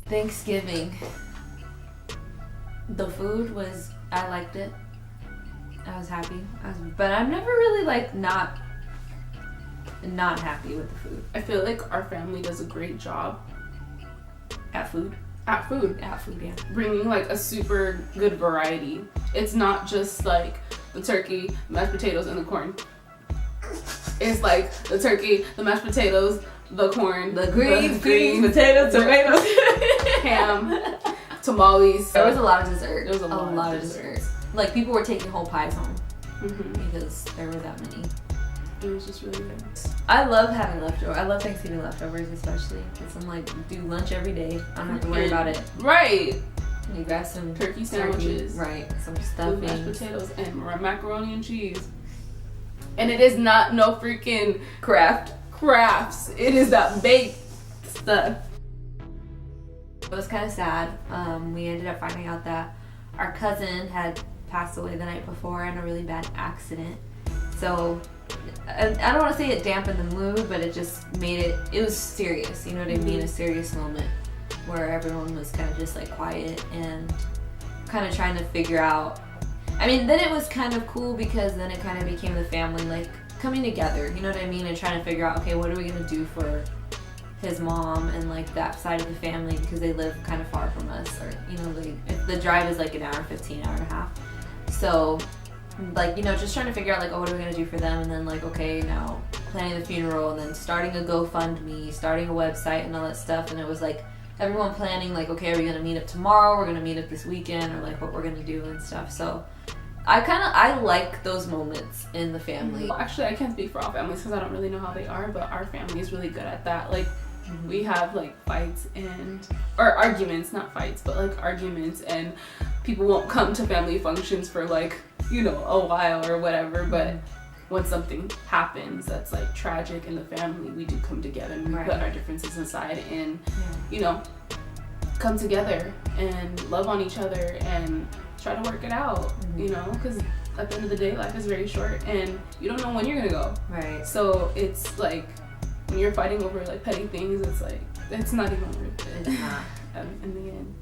Thanksgiving. The food was, I liked it. I was happy. But I'm never really like not happy with the food. I feel like our family does a great job At food? at food. At food, yeah. Bringing like a super good variety. It's not just like the turkey, mashed potatoes, and the corn. It's like the turkey, the mashed potatoes, the corn, The greens, potatoes, tomatoes, ham, tamales. There was a lot of dessert. There was a lot of dessert. Like people were taking whole pies home Mm-hmm. because there were that many. It was just really good. I love having leftovers. I love Thanksgiving leftovers, especially because I'm like, do lunch every day. I don't have to worry about it. Right. You grab some Turkey sandwiches. right? Some With stuffing. mashed potatoes and macaroni and cheese. And it is not no freaking crafts. It is that baked stuff. It was kind of sad. We ended up finding out that our cousin had passed away the night before in a really bad accident. So I don't want to say it dampened the mood, but it just made it was serious. You know what I mean? A serious moment where everyone was kind of just like quiet and kind of trying to figure out. I mean, then it was kind of cool because then it kind of became the family like coming together. You know what I mean? And trying to figure out, okay, what are we gonna do for his mom and like that side of the family because they live kind of far from us, or you know, the drive is like an hour 15, hour and a half. So like, you know, just trying to figure out like, oh, what are we gonna do for them? And then like, okay, now planning the funeral and then starting a GoFundMe, starting a website and all that stuff. And it was like everyone planning like, okay, are we gonna meet up tomorrow? We're gonna meet up this weekend, or like what we're gonna do and stuff. So I like those moments in the family. Well, actually, I can't speak for all families because I don't really know how they are, but our family is really good at that. Like, we have like fights or arguments, not fights, but like arguments, and people won't come to family functions for like, you know, a while or whatever, but when something happens that's like tragic in the family, we do come together and we put our differences aside and, you know, come together and love on each other and try to work it out, you know, because at the end of the day, life is very short and you don't know when you're gonna go. Right. So it's like, when you're fighting over like petty things, it's like, it's not even worth it. It's not. In the end.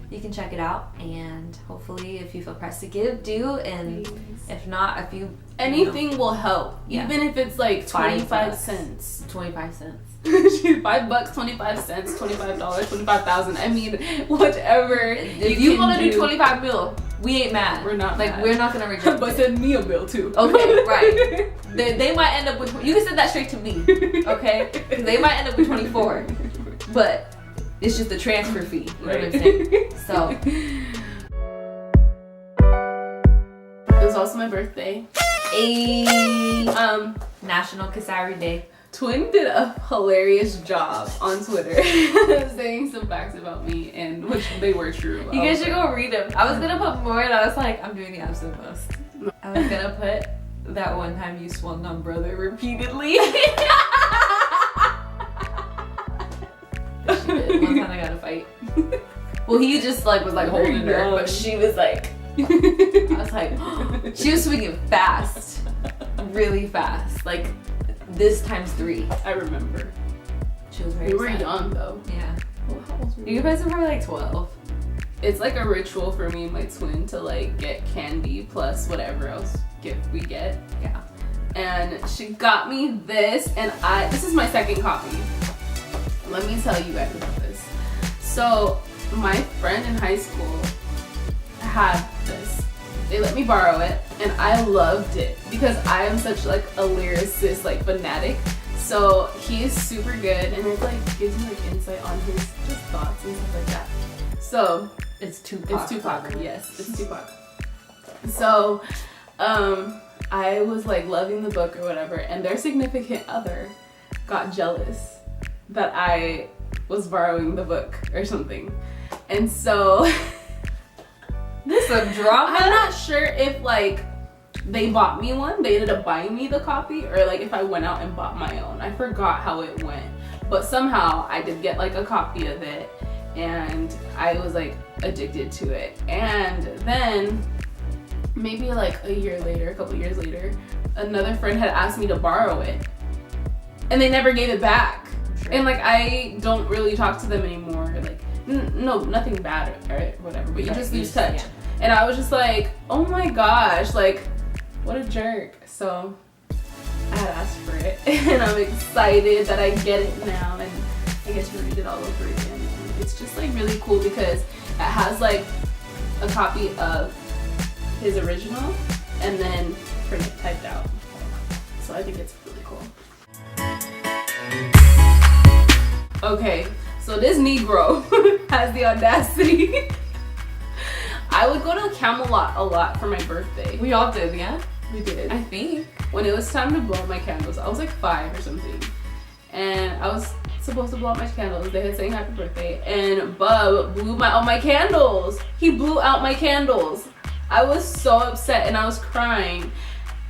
You can check it out, and hopefully if you feel pressed to give, do, and if not, if you anything will help. Yeah. Even if it's like 25 cents. 25 cents. $5, 25 cents, $25, 25,000. I mean, whatever. If you want to do 25 mil, we ain't mad. We're not like mad. We're not gonna reject But it. send me a bill too. Okay, right. They might end up with. You can send that straight to me, okay? 'Cause they might end up with 24, but it's just a transfer fee. You know what I'm saying? So it was also my birthday. National Kasairi Day. Twin did a hilarious job on Twitter saying some facts about me, and which they were true. You guys should go read them. I was gonna put more, and I was like, I'm doing the absolute most. I was gonna put that one time you swung on brother repeatedly. She did. One time I got a fight. Well, he just like was like holding her, but she was like, I was like, she was swinging fast, really fast, like this times 3. I remember. She was very We were sad. young though. Yeah. Well, how old were we? You guys were probably like 12. It's like a ritual for me and my twin to like get candy plus whatever else gift we get. Yeah. And she got me this, and this is my second copy. Let me tell you guys about this. So my friend in high school had this. They let me borrow it, and I loved it because I am such like a lyricist, like fanatic. So he is super good, and it like gives me like insight on his just thoughts and stuff like that. So It's Tupac. it's Tupac. Yes, it's Tupac. So I was like loving the book or whatever, and their significant other got jealous that I was borrowing the book or something. And so This a drama? I'm not sure if like they bought me one, they ended up buying me the copy, or like if I went out and bought my own. I forgot how it went, but somehow I did get like a copy of it, and I was like addicted to it. And then maybe like a couple years later, another friend had asked me to borrow it, and they never gave it back. Sure. And like I don't really talk to them anymore. Like No, nothing bad or whatever, but you Right, just you lose just- touch. yeah. And I was just like, oh my gosh, like, what a jerk. So I had asked for it, and I'm excited that I get it now, and I get to read it all over again. And it's just like really cool because it has like a copy of his original and then print it typed out. So I think it's really cool. Okay, so this Negro has the audacity. I would go to Camelot a lot for my birthday. We all did, yeah? We did. I think. When it was time to blow my candles, I was like 5 or something. And I was supposed to blow out my candles. They had sang happy birthday. And Bub blew all my candles. He blew out my candles. I was so upset and I was crying.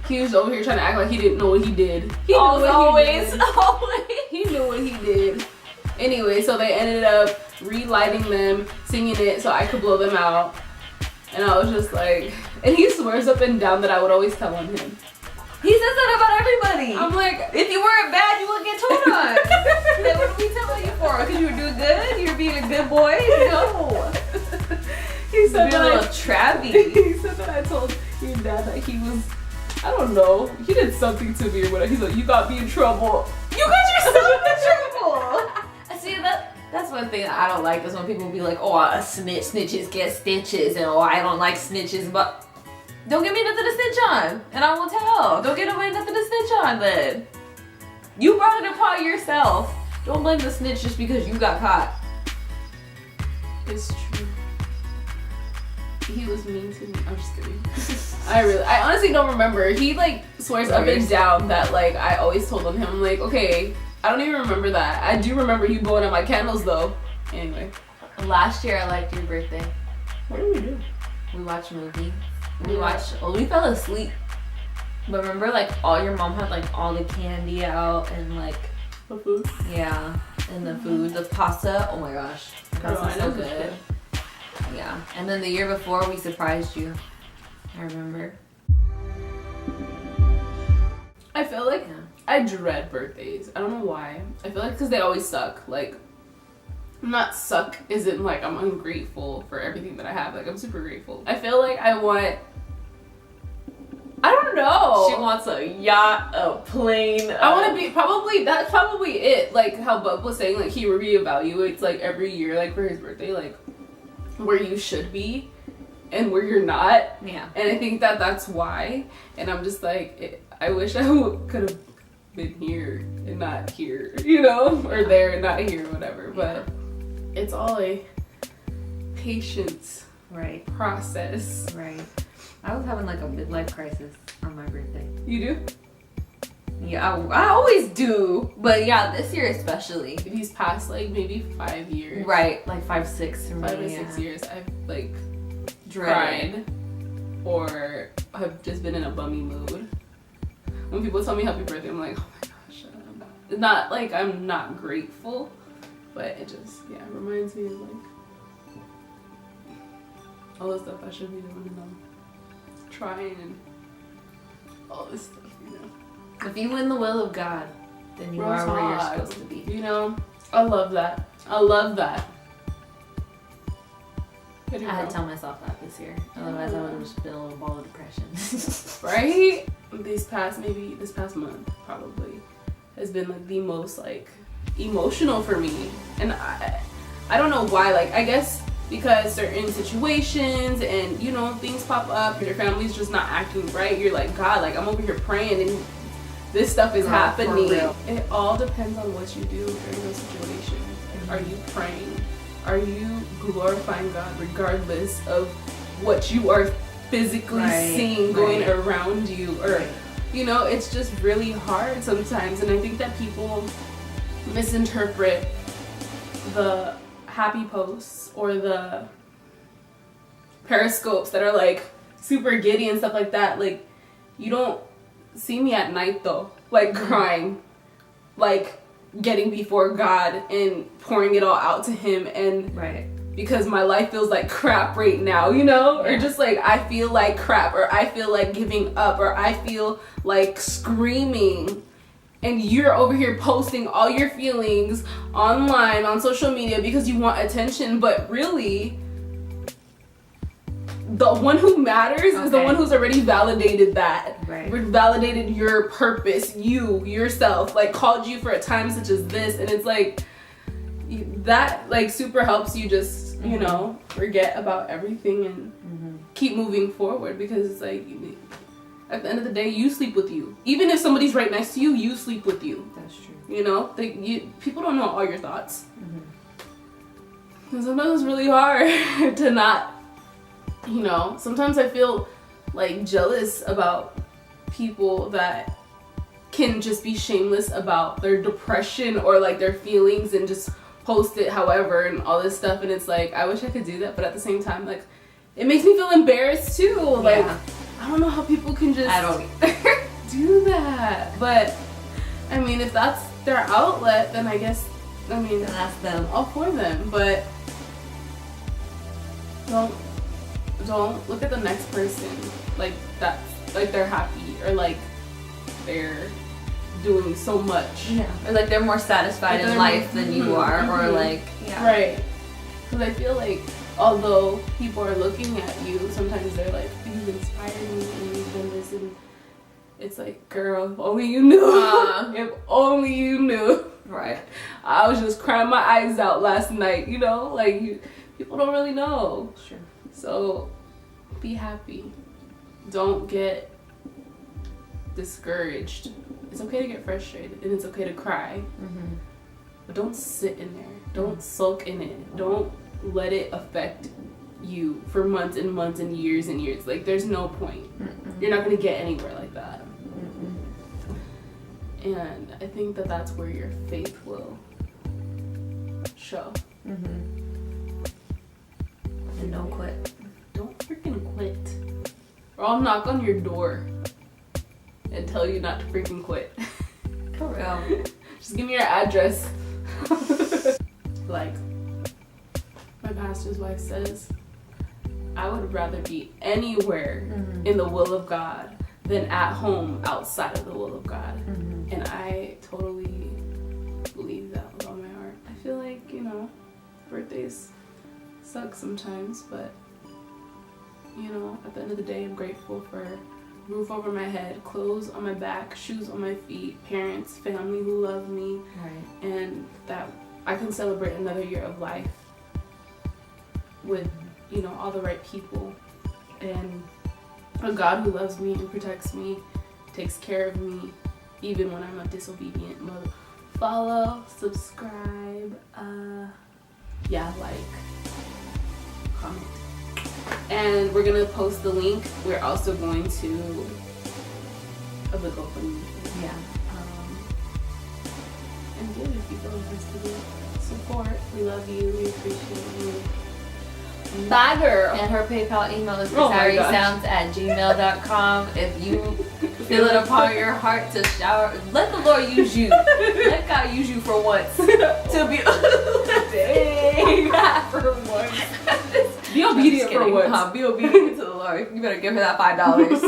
He was over here trying to act like he didn't know what he did. He knew what he did. Always. He knew what he did. Anyway, so they ended up relighting them, singing it so I could blow them out. And I was just like, and he swears up and down that I would always tell on him. He says that about everybody. I'm like, If you weren't bad, you would get told on. Then what are we telling you for? Because you were doing good? You were being a good boy? No. he said Being a little that trabby. he said that I told your dad that he was, I don't know, he did something to me or whatever. He's like, you got me in trouble. You got yourself in trouble. See, that's one thing that I don't like is when people be like, oh, a snitch, snitches get stitches, and oh, I don't like snitches, but don't give me nothing to snitch on, and I won't tell. Don't give nobody nothing to snitch on then. You brought it upon yourself. Don't blame the snitch just because you got caught. It's true. He was mean to me. I'm just kidding. I honestly don't remember. He like swears up and down that like I always told on him. I'm like, okay, I don't even remember that. I do remember you blowing out my candles though. Anyway. Last year I liked your birthday. What did we do? We watched a movie. We fell asleep. But remember like all your mom had like all the candy out and like The food? yeah, and the food, the pasta. Oh my gosh. The Girl, pasta's I so know this good. Yeah. And then the year before we surprised you. I remember. I feel like Yeah. I dread birthdays. I don't know why. I feel like because they always suck. Like, not suck isn't like I'm ungrateful for everything that I have. Like, I'm super grateful. I feel like I don't know. She wants a yacht, a plane. I want to be that's probably it. Like how Bub was saying, like he reevaluates like every year, like for his birthday, like where you should be and where you're not. Yeah. And I think that's why. And I'm just like, I wish I could have been here and not here, you know, or there and not here, or whatever. But it's all a patience Right. process. Right. I was having like a midlife crisis on my birthday. You do? Yeah, I always do. But yeah, this year especially. These past like maybe 5 years. Right, like 5, 6 for me. 5 or 6 years, I've like Dreaded. cried or have just been in a bummy mood. When people tell me happy birthday, I'm like, oh my gosh. Not like I'm not grateful, but it just, reminds me of like all the stuff I should be doing and I'm trying and all this stuff, you know. If you in the will of God, then you are where you're supposed to be. You know, I love that. I love that. I had to tell myself that this year. Otherwise, I would have just been a little ball of depression. Right? This past month probably has been like the most like emotional for me. And I don't know why, like I guess because certain situations and you know things pop up and your family's just not acting right, you're like, God, like I'm over here praying and this stuff is happening. It all depends on what you do during those situations. Like, are you praying? Are you glorifying God regardless of what you are physically seeing going around you? Or you know, it's just really hard sometimes, and I think that people misinterpret the happy posts or the periscopes that are like super giddy and stuff like that. Like, you don't see me at night though, like crying, like getting before God and pouring it all out to Him, and because my life feels like crap right now, you know, or just like I feel like crap, or I feel like giving up, or I feel like screaming. and you're over here posting all your feelings online on social media because you want attention, but really the one who matters is the one who's already validated that. Right. Validated your purpose, yourself, like called you for a time such as this. And it's like that like super helps you just, you know, forget about everything and keep moving forward, because it's like at the end of the day, you sleep with you. Even if somebody's right next to you, you sleep with you. That's true. You know, people don't know all your thoughts. And sometimes it's really hard to not, you know, sometimes I feel like jealous about people that can just be shameless about their depression or like their feelings and just post it however and all this stuff. And it's like, I wish I could do that, but at the same time, like, it makes me feel embarrassed too. Like, I don't know how people can just do that. But I mean, if that's their outlet, then I guess, I mean, that's them. All for them. But don't look at the next person like that's like they're happy or like they're doing so much. Yeah. Or like they're more satisfied in life than you are, or like right. Because I feel like although people are looking at you, sometimes they're like, you've inspired me and you've done this, and it's like, girl, if only you knew. If only you knew. Right. I was just crying my eyes out last night, you know? Like, people don't really know. Sure. So, be happy. Don't get discouraged. It's okay to get frustrated, and it's okay to cry. But don't sit in there. Don't sulk in it. Don't let it affect you for months and months and years. Like, there's no point. You're not going to get anywhere like that. And I think that that's where your faith will show. And don't quit. Don't freaking quit. Or I'll knock on your door and tell you not to freaking quit. For real. Just give me your address. Like my pastor's wife says, I would rather be anywhere in the will of God than at home outside of the will of God. And I totally believe that with all my heart. I feel like, you know, birthdays suck sometimes, but you know, at the end of the day, I'm grateful for roof over my head, clothes on my back, shoes on my feet, parents, family who love me, and that I can celebrate another year of life with, you know, all the right people, and a God who loves me and protects me, takes care of me, even when I'm a disobedient mother. Follow, subscribe, like, comment. And we're gonna post the link. We're also going to a big open. And give if you feel interested. Support. We love you. We appreciate you. Bye, girl. And her PayPal email is kasairisounds@gmail.com. If you feel it upon your heart to shower, let the Lord use you. Let God use you for once. To be dang, for once. Be obedient for once. Be obedient to the Lord. You better give her that $5.